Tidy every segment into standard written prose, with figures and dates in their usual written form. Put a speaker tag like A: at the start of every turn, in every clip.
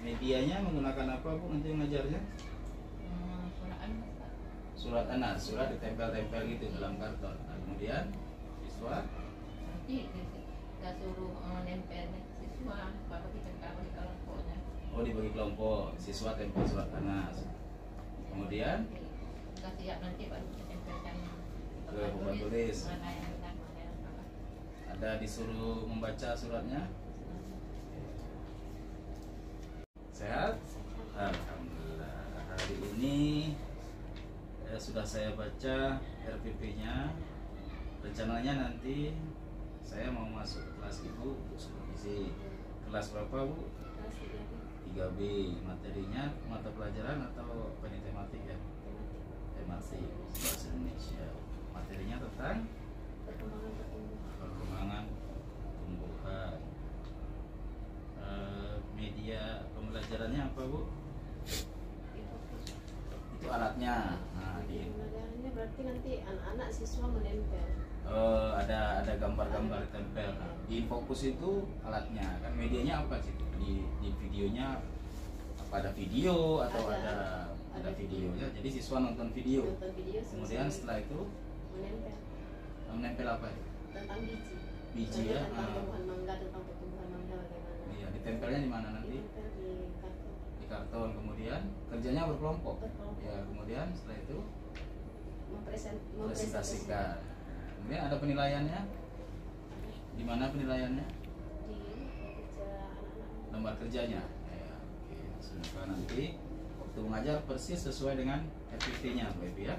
A: medianya menggunakan apa Bu nanti ngajarnya? Surat Anas, surat ditempel-tempel gitu dalam karton. Nah, kemudian siswa
B: nanti kita suruh nempel siswa kalau kita di kelompoknya.
A: Oh, dibagi kelompok, siswa tempel surat Anas. Kemudian
B: kita siap nanti baru kita tempelkan
A: ke papan tulis.
B: mana yang benar, mana yang salah.
A: Ada disuruh membaca suratnya. Sehat? Alhamdulillah. Hari ini sudah saya baca RPP-nya. Rencananya nanti saya mau masuk ke kelas Ibu untuk supervisi. Kelas berapa Bu?
C: Kelas
A: 3B. Materinya mata pelajaran atau apa ini, tematik ya? Tematik bahasa Indonesia. Materinya tentang perkembangan tumbuhan. Media pembelajarannya apa Bu? Itu alatnya. Nah,
C: Pembelajarannya berarti nanti anak-anak siswa menempel.
A: ada gambar-gambar tempel. Nah, di fokus itu alatnya. Kan medianya apa sih? Di videonya apa, ada video atau ada videonya. Jadi siswa nonton video.
C: Nonton video
A: Kemudian setelah itu menempel apa ya?
C: tentang biji.
A: Biji ya.
C: Tentang tumbuhan mangga, tentang pertumbuhan mangga bagaimana.
A: Iya, ditempelnya di mana nanti?
C: Ditempel di karton.
A: Di karton. Kemudian kerjanya berkelompok.
C: Berkelompok.
A: Ya, kemudian setelah itu
C: Mempresentasikan.
A: presentasikan. Kemudian ada penilaiannya. Di mana penilaiannya?
C: Di kerja anak-anak.
A: Lembar kerjanya. Ya, oke. Semoga nanti waktu mengajar persis sesuai dengan RPT-nya, Bu Evi ya.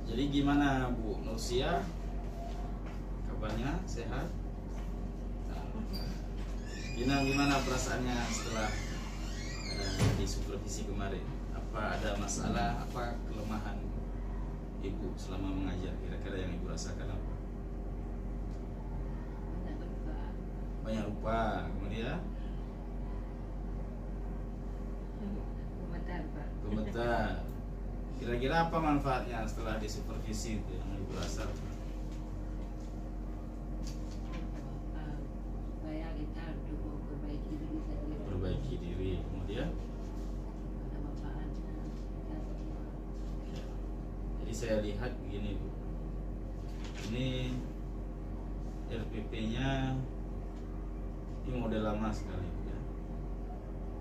A: Jadi gimana Bu Nursia? Kabarnya sehat? Gimana perasaannya setelah disupervisi kemarin? Apa ada masalah? Apa kelemahan Ibu selama mengajar? Kira-kira yang Ibu rasakan apa? Banyak lupa. Kemudian komentar. Kira-kira apa manfaatnya setelah disupervisi itu yang Ibu rasa?
B: Supaya kita untuk perbaiki diri sendiri.
A: Perbaiki diri. Kemudian
B: Ada manfaatnya.
A: ya. Jadi saya lihat begini Bu. Ini RPP-nya ini model lama sekali Bu ya.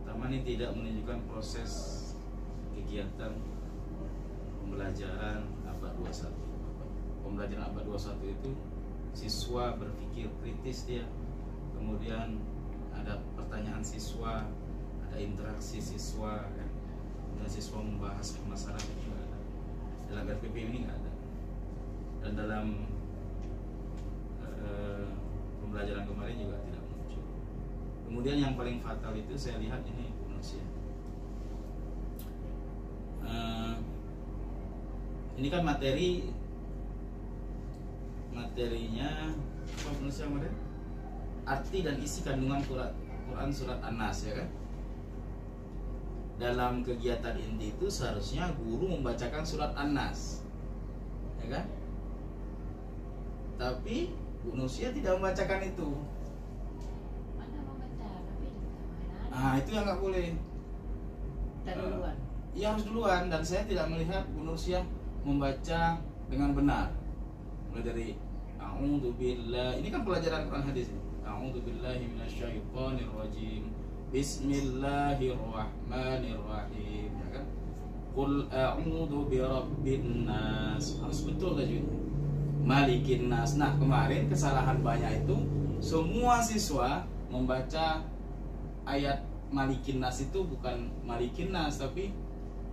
A: Pertama ini tidak menunjukkan proses kegiatan pembelajaran abad 21. Pembelajaran abad 21 itu siswa berpikir kritis dia. Kemudian ada pertanyaan siswa, ada interaksi siswa, kan? Kemudian siswa membahas permasalahan itu nggak ada. Dalam RPP ini nggak ada. Dan dalam pembelajaran kemarin juga tidak muncul. Kemudian yang paling fatal itu saya lihat ini manusia. Ini kan materinya apa manusia kemarin? Arti dan isi kandungan Quran surat An-Nas ya kan? Dalam kegiatan inti itu seharusnya guru membacakan surat An-Nas, ya kan? Tapi Bu Nusia tidak membacakan itu.
B: Mana membaca, tapi mana?
A: Nah itu yang nggak boleh.
B: Kita duluan.
A: Iya harus duluan, dan saya tidak melihat Bu Nusia membaca dengan benar. Mulai dari A'udzubillah, ini kan pelajaran Quran hadis. A'udzubillahi minasyaitonirrajim. Bismillahirrahmanirrahim, ya kan? Qul a'udzu birabbin nas. Harus betul tajwidnya. Malikin nas. Nah, kemarin kesalahan banyak itu semua siswa membaca ayat Malikin nas itu bukan Malikin nas, tapi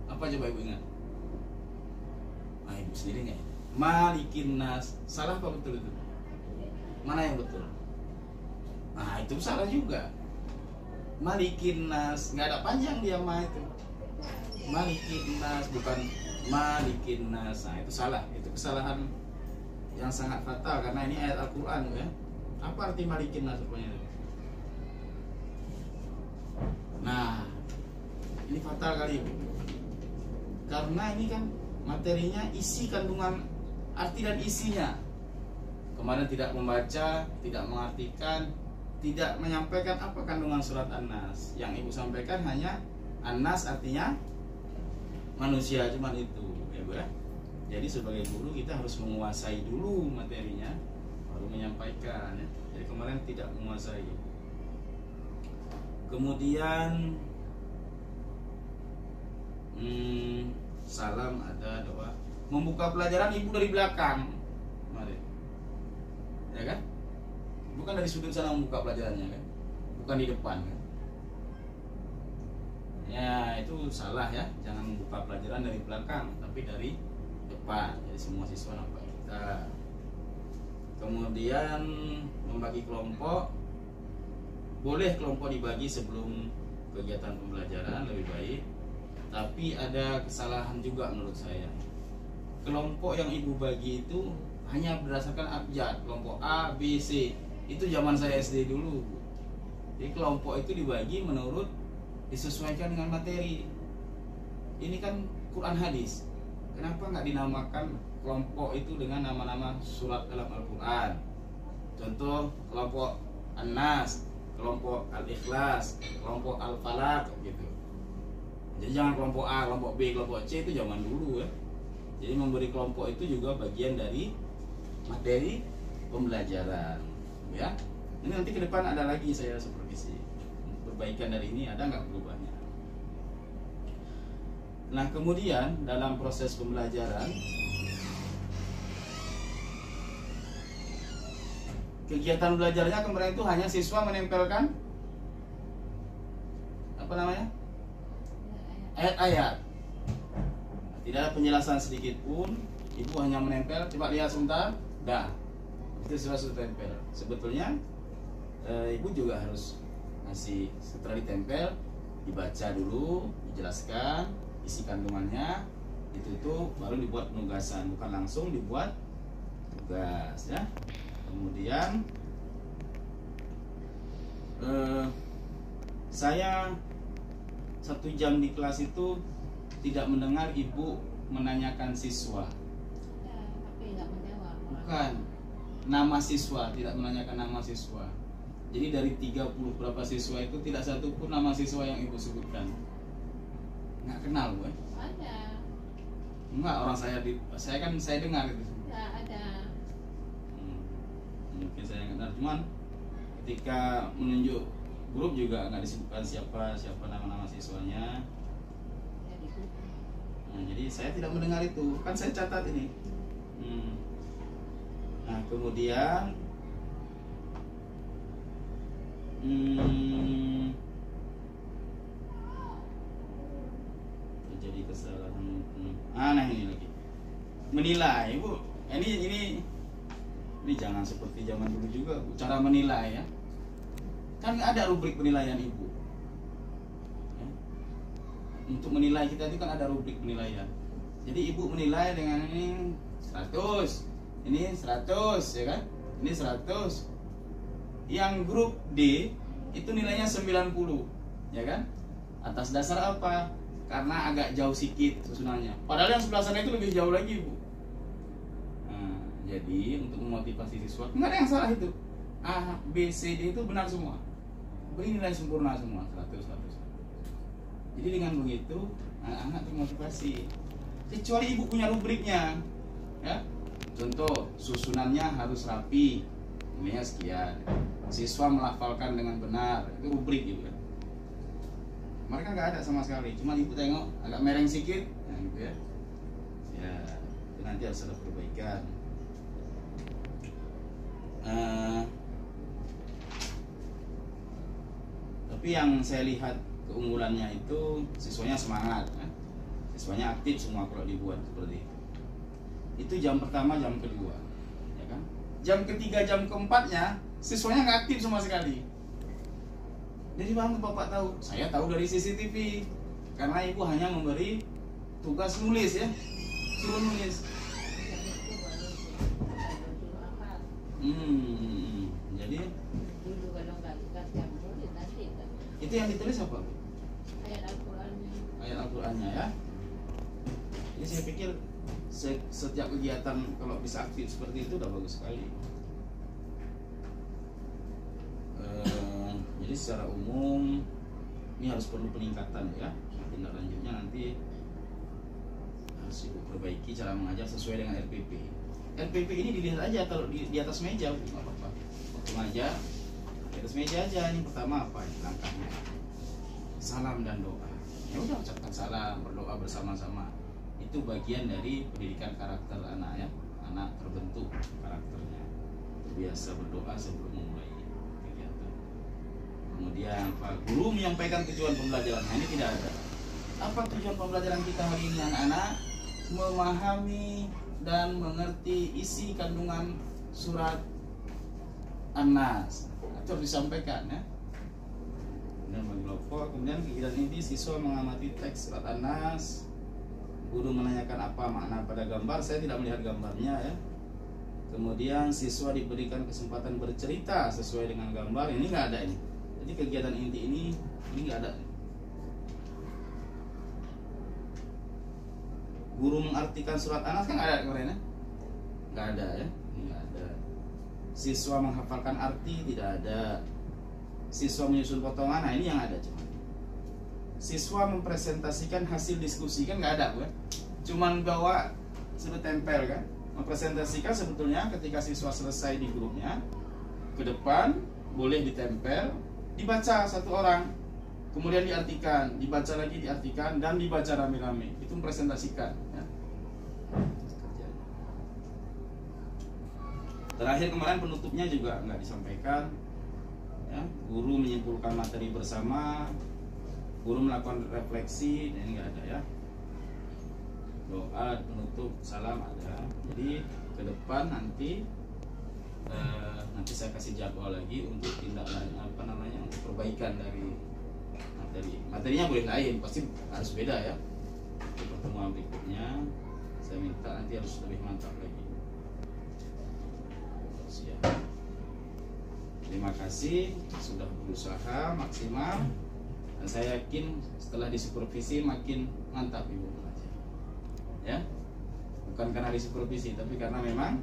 A: apa coba Ibu ingat? Nah, Ibu sendiri nggak? Malikin nas. Salah apa betul itu? Mana yang betul? Nah, itu salah juga. Malikin nas, nggak ada panjang dia mah itu. Malikin nas bukan Malikin nas. Nah, itu salah. Itu kesalahan yang sangat fatal karena ini ayat Al-Qur'an ya. Apa arti Malikin nas rupanya? Nah, ini fatal kali Bu. Karena ini kan materinya isi kandungan arti dan isinya. Kemarin tidak membaca, tidak mengartikan, tidak menyampaikan apa kandungan surat An-Nas. Yang ibu sampaikan hanya An-Nas artinya manusia, cuman itu ya Bu ya. Jadi sebagai guru kita harus menguasai dulu materinya baru menyampaikan ya. Jadi kemarin tidak menguasai. Kemudian salam ada doa. Membuka pelajaran ibu dari belakang. Mari. Ya kan? Bukan dari sudut sana membuka pelajarannya kan? Bukan di depan kan? Ya itu salah ya. Jangan membuka pelajaran dari belakang, tapi dari depan. Jadi semua siswa nampak kita. Kemudian membagi kelompok. Boleh kelompok dibagi sebelum kegiatan pembelajaran lebih baik. Tapi ada kesalahan juga menurut saya. Kelompok yang ibu bagi itu hanya berdasarkan abjad, kelompok A, B, C. Itu zaman saya SD dulu. Jadi kelompok itu dibagi menurut disesuaikan dengan materi. Ini kan Quran hadis. Kenapa nggak dinamakan kelompok itu dengan nama-nama surat dalam Al-Quran? Contoh kelompok An-Nas, kelompok Al-Ikhlas, kelompok Al-Falaq gitu. Jadi jangan kelompok A, kelompok B, kelompok C, itu zaman dulu ya. Jadi memberi kelompok itu juga bagian dari materi pembelajaran ya. Ini nanti ke depan ada lagi saya supervisi. Perbaikan dari ini ada nggak perubahannya? Nah kemudian dalam proses pembelajaran kegiatan belajarnya kemarin itu hanya siswa menempelkan apa namanya? Ayat-ayat. Tidak ada penjelasan sedikit pun. Ibu hanya menempel. Coba lihat sebentar. Dah. Itu siswa sudah tempel. Sebetulnya ibu juga harus ngasih setelah ditempel dibaca dulu, dijelaskan isi kandungannya. Itu baru dibuat penugasan, bukan langsung dibuat tugas ya. Kemudian saya 1 jam di kelas itu tidak mendengar ibu menanyakan siswa.
B: Ya, tapi nggak menjawab.
A: Bukan nama siswa, tidak menanyakan nama siswa. Jadi dari 30 berapa siswa itu tidak satu pun nama siswa yang ibu sebutkan. Nggak kenal gue.
B: Ada.
A: Enggak, orang saya dengar itu.
B: Ya, ada.
A: Mungkin saya nggak dengar, cuman ketika menunjuk grup juga nggak disebutkan siapa nama-nama siswanya. Jadi saya tidak mendengar itu, kan saya catat ini. Nah kemudian terjadi kesalahan. Nah ini lagi menilai, Bu. Ini jangan seperti zaman dulu juga, Bu. Cara menilai ya, kan ada rubrik penilaian ibu. Untuk menilai kita itu kan ada rubrik penilaian. Jadi ibu menilai dengan ini 100, ini 100 ya kan? Ini 100. Yang grup D itu nilainya 90 ya kan? Atas dasar apa? Karena agak jauh sedikit susunannya. Padahal yang sebelah sana itu lebih jauh lagi, Bu. Nah, jadi untuk memotivasi siswa, nggak ada yang salah itu. A, B, C, D itu benar semua. Beri nilai sempurna semua 100. Jadi dengan begitu anak-anak termotivasi. Kecuali ibu punya rubriknya, ya. Contoh susunannya harus rapi, nilainya sekian. Siswa melafalkan dengan benar, itu rubrik gitu kan. Mereka nggak ada sama sekali. Cuma ibu tengok agak mereng sedikit, nah gitu ya. Ya, itu nanti harus ada perbaikan. Tapi yang saya lihat keunggulannya itu siswanya semangat ya. Siswanya aktif semua kalau dibuat seperti itu. Itu jam pertama, jam kedua ya kan. Jam ketiga, jam keempatnya siswanya nggak aktif sama sekali. Jadi bang, bapak tahu? Saya tahu dari CCTV. Karena ibu hanya memberi tugas nulis ya, suruh nulis. Jadi
B: Dulu kalau nggak tugas yang nulis nanti kan.
A: itu yang ditulis apa?
B: Ayat Al-Qurannya.
A: Ayat Al-Qurannya ya. Jadi saya pikir setiap kegiatan kalau bisa aktif seperti itu udah bagus sekali. secara umum ini harus perlu peningkatan ya. Tindak lanjutnya nanti harus diperbaiki cara mengajar sesuai dengan LPP. LPP ini dilihat aja kalau di atas meja, nggak apa-apa. Waktu ngajar di atas meja aja. Ini pertama apa ini langkahnya? Salam dan doa. Ya udah ucapkan salam, berdoa bersama-sama. Itu bagian dari pendidikan karakter anak ya. Anak terbentuk karakternya. Terbiasa berdoa sebelum memulai kegiatan. Kemudian Pak Guru menyampaikan tujuan pembelajaran. Nah, ini tidak ada. Apa tujuan pembelajaran kita hari ini anak-anak? Memahami dan mengerti isi kandungan surat An-Nas. Itu harus disampaikan ya. Dan bagi kelompok, kemudian kegiatan inti siswa mengamati teks surat An-Nas. Guru menanyakan apa makna pada gambar. Saya tidak melihat gambarnya ya. Kemudian siswa diberikan kesempatan bercerita sesuai dengan gambar. Ini nggak ada ini. Jadi kegiatan inti ini nggak ada. Guru mengartikan surat An-Nas kan ada kemarin ya? Nggak ada ya. Ini nggak ada. Siswa menghafalkan arti tidak ada. Siswa menyusun potongan, nah ini yang ada cuma. Siswa mempresentasikan hasil diskusi kan nggak ada kan? Cuman bawa sudah tempel kan? Mempresentasikan sebetulnya ketika siswa selesai di grupnya ke depan boleh ditempel, dibaca satu orang, kemudian diartikan, dibaca lagi diartikan dan dibaca rame-rame. Itu mempresentasikan. Ya. Terakhir kemarin penutupnya juga nggak disampaikan. Ya, guru menyimpulkan materi bersama, guru melakukan refleksi, dan nggak ada ya. Doa penutup salam ada. Jadi ke depan nanti saya kasih jadwal lagi untuk tindak lanjut untuk perbaikan dari materinya boleh lain, pasti harus beda ya. Di pertemuan berikutnya saya minta nanti harus lebih mantap lagi. Siap. Terima kasih sudah berusaha maksimal dan saya yakin setelah disupervisi makin mantap Ibu belajar. Ya, bukan karena disupervisi tapi karena memang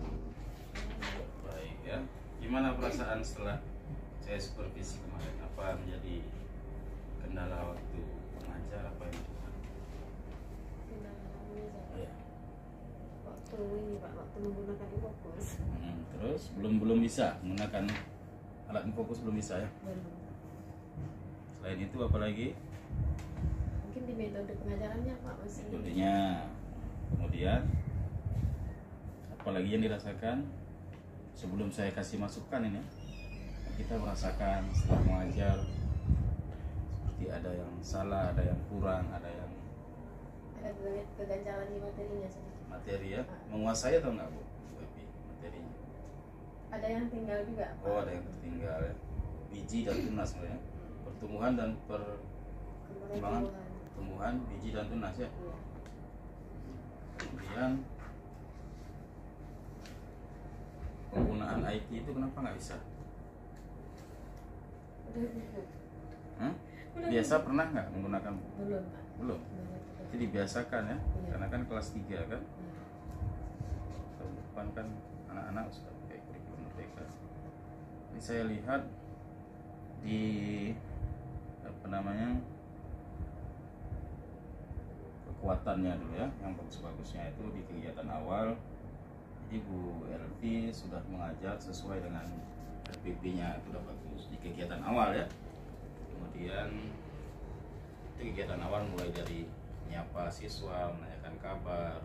A: baik ya. Gimana perasaan setelah saya supervisi kemarin? Apa menjadi kendala waktu mengajar apa yang ya.
C: Waktu ini Pak, waktu menggunakan e-fokus.
A: Terus belum bisa menggunakan alat fokus, belum bisa ya. Selain itu apa lagi?
C: Mungkin di metode pengajarannya Pak masih.
A: Metodenya. Kemudian apalagi yang dirasakan sebelum saya kasih masukan ini, kita merasakan setelah mengajar seperti ada yang salah, ada yang kurang, ada
C: keganjalan di materinya sedikit.
A: Materi ya, menguasai atau enggak Bu? Materinya.
C: Ada yang tinggal juga Pak.
A: Oh, ada yang tertinggal ya. Biji dan tunas ya. Pertumbuhan dan perkembangan tumbuhan, biji dan tunas ya.
C: Iya.
A: Kemudian penggunaan IT itu kenapa nggak bisa?
C: Udah gugup.
A: Biasa pernah nggak menggunakan?
C: Belum Pak.
A: Belum. Jadi dibiasakan ya,
C: Iya.
A: karena kan kelas 3 kan.
C: Iya.
A: Tahun depan kan anak-anak sudah pakai kurikulum merdeka. Ini saya lihat di kekuatannya dulu ya, yang bagus-bagusnya itu di kegiatan awal. Jadi Bu Elvi sudah mengajar sesuai dengan RPP-nya, itu sudah bagus di kegiatan awal ya. Kemudian itu kegiatan awal mulai dari menyapa siswa, menanyakan kabar,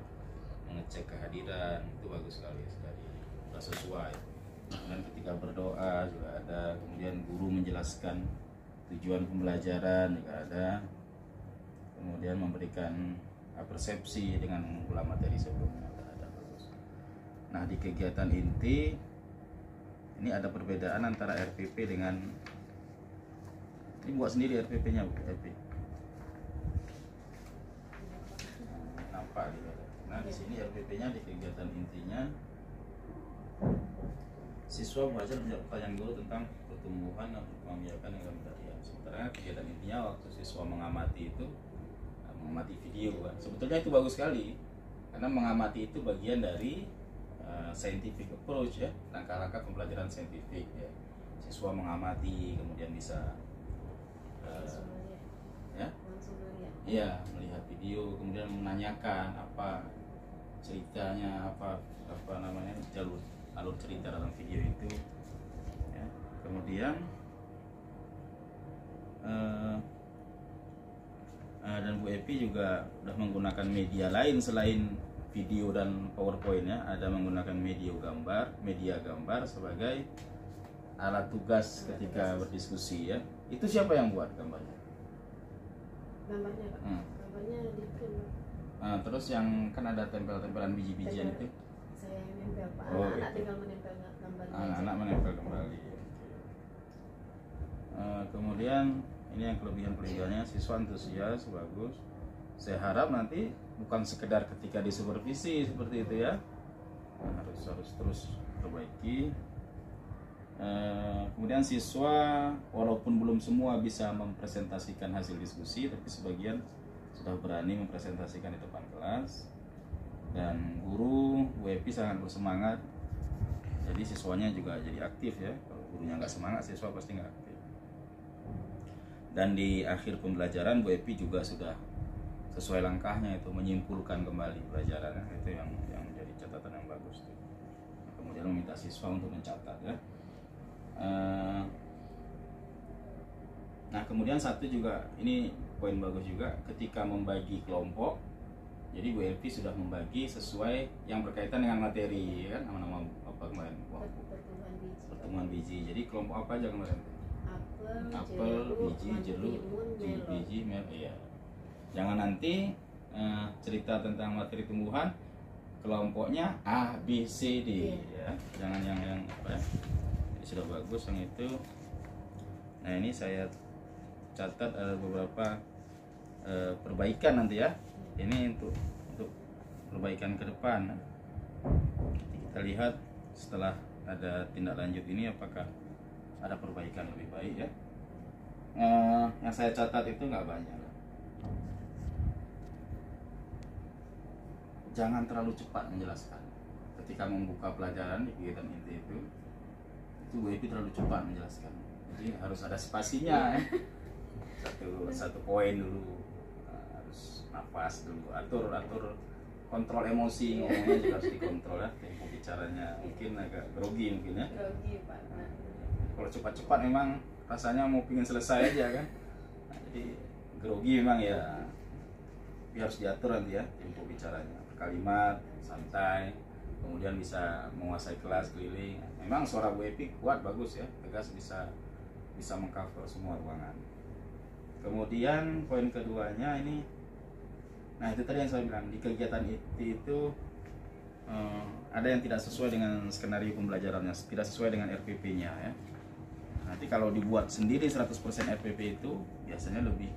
A: mengecek kehadiran, itu bagus sekali sudah sesuai. Dan ketika berdoa juga ada, kemudian guru menjelaskan tujuan pembelajaran juga ada, kemudian memberikan persepsi dengan mengulang materi sebelumnya ada bagus. Nah di kegiatan inti ini ada perbedaan antara RPP dengan ini buat sendiri RPP-nya Bu Elvi. Nampak gitu. Nah di sini RPP-nya di kegiatan intinya siswa belajar menjawab pertanyaan guru tentang pertumbuhan dan membiarkan yang tadi. Sementara kegiatan intinya waktu siswa mengamati itu mengamati video kan. Sebetulnya itu bagus sekali karena mengamati itu bagian dari scientific approach ya, langkah-langkah pembelajaran saintifik ya. Siswa mengamati kemudian bisa
C: Langsung melihat.
A: ya,
C: Langsung melihat.
A: iya melihat video, kemudian menanyakan apa ceritanya, apa namanya alur cerita dalam video itu. Ya. Kemudian dan Bu Epi juga udah menggunakan media lain selain video dan PowerPoint ya, ada menggunakan media gambar sebagai alat tugas ketika berdiskusi ya. Itu siapa yang buat gambarnya?
C: Gambarnya Pak. Gambarnya di print.
A: Nah, terus yang kan ada tempel-tempelan biji-bijian itu,
C: Saya yang nempel Pak.
A: Oh,
C: Anak-anak
A: gitu.
C: tinggal menempel gambarnya.
A: anak-anak menempel kembali. Kemudian ini yang kelebihannya, siswa antusias, bagus. Saya harap nanti bukan sekedar ketika disupervisi seperti itu ya, harus terus perbaiki. Kemudian siswa walaupun belum semua bisa mempresentasikan hasil diskusi, tapi sebagian sudah berani mempresentasikan di depan kelas. Dan guru WP sangat bersemangat, jadi siswanya juga jadi aktif ya. Kalau gurunya nggak semangat, siswa pasti nggak aktif. Dan di akhir pembelajaran Bu Epi juga sudah sesuai langkahnya, itu menyimpulkan kembali pelajarannya, itu yang menjadi catatan yang bagus tuh. Kemudian meminta siswa untuk mencatat ya. Nah kemudian satu juga, ini poin bagus juga, ketika membagi kelompok, jadi Bu Epi sudah membagi sesuai yang berkaitan dengan materi kan, nama-nama apa kemarin, pertemuan biji. Jadi kelompok apa aja kemarin? Apel, biji, jeruk, biji, melon. Iya. Jangan nanti cerita tentang materi tumbuhan kelompoknya A, B, C, D. Ya. Jangan yang apa ya? Jadi sudah bagus yang itu. Nah ini saya catat ada beberapa perbaikan nanti ya. Ini untuk perbaikan ke depan. Nanti kita lihat setelah ada tindak lanjut ini apakah ada perbaikan lebih baik ya. Yang saya catat itu nggak banyak. Jangan terlalu cepat menjelaskan. Ketika membuka pelajaran di kegiatan inti itu Bu Epi terlalu cepat menjelaskan. Jadi harus ada spasinya ya. Satu poin dulu, harus nafas dulu, atur kontrol emosi, ngomongnya juga harus dikontrol ya. Tempo bicaranya mungkin agak grogi mungkin ya.
C: Grogi Pak.
A: Kalau cepat-cepat memang rasanya mau pingin selesai aja kan. Nah, jadi grogi memang ya. Tapi harus diatur nanti ya tempo bicaranya, kalimat santai, kemudian bisa menguasai kelas keliling. Memang suara Bu Epi kuat, bagus ya, tegas, bisa mengcover semua ruangan. Kemudian poin keduanya ini, nah itu tadi yang saya bilang, di kegiatan itu ada yang tidak sesuai dengan skenario pembelajarannya, tidak sesuai dengan RPP-nya ya. Nanti kalau dibuat sendiri 100% RPP itu biasanya lebih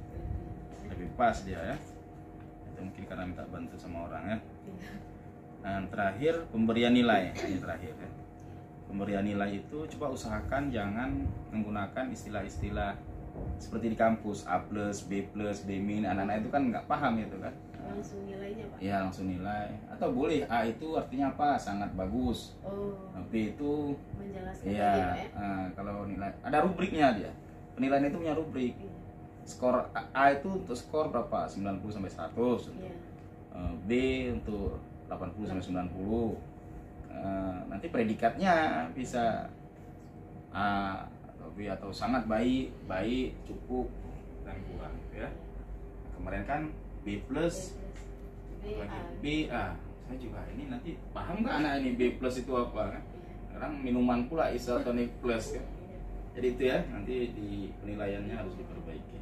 A: pas dia ya. Itu mungkin karena minta bantu sama orang ya. Nah, terakhir pemberian nilai. Nah, ini terakhir ya. Pemberian nilai itu coba usahakan jangan menggunakan istilah-istilah seperti di kampus A+, B+, B-, anak-anak itu kan nggak paham itu kan.
C: Langsung nilainya Pak.
A: Iya, langsung nilai. Atau boleh A itu artinya apa? Sangat bagus.
C: Oh.
A: B itu
C: Menjelaskan
A: iya,
C: tadi Pak ya.
A: kalau nilai ada rubriknya dia. Penilaian itu punya rubrik. Skor A itu untuk skor berapa? 90 sampai 100.
C: Iya.
A: B untuk 80 sampai 90. Nanti predikatnya bisa A atau B atau sangat baik, cukup dan kurang ya. Kemarin kan B+, B A. Saya juga ini nanti paham nggak anak ini B+ itu apa kan? Sekarang minuman pula isotonic plus kan. Jadi itu ya, nanti di penilaiannya harus diperbaiki.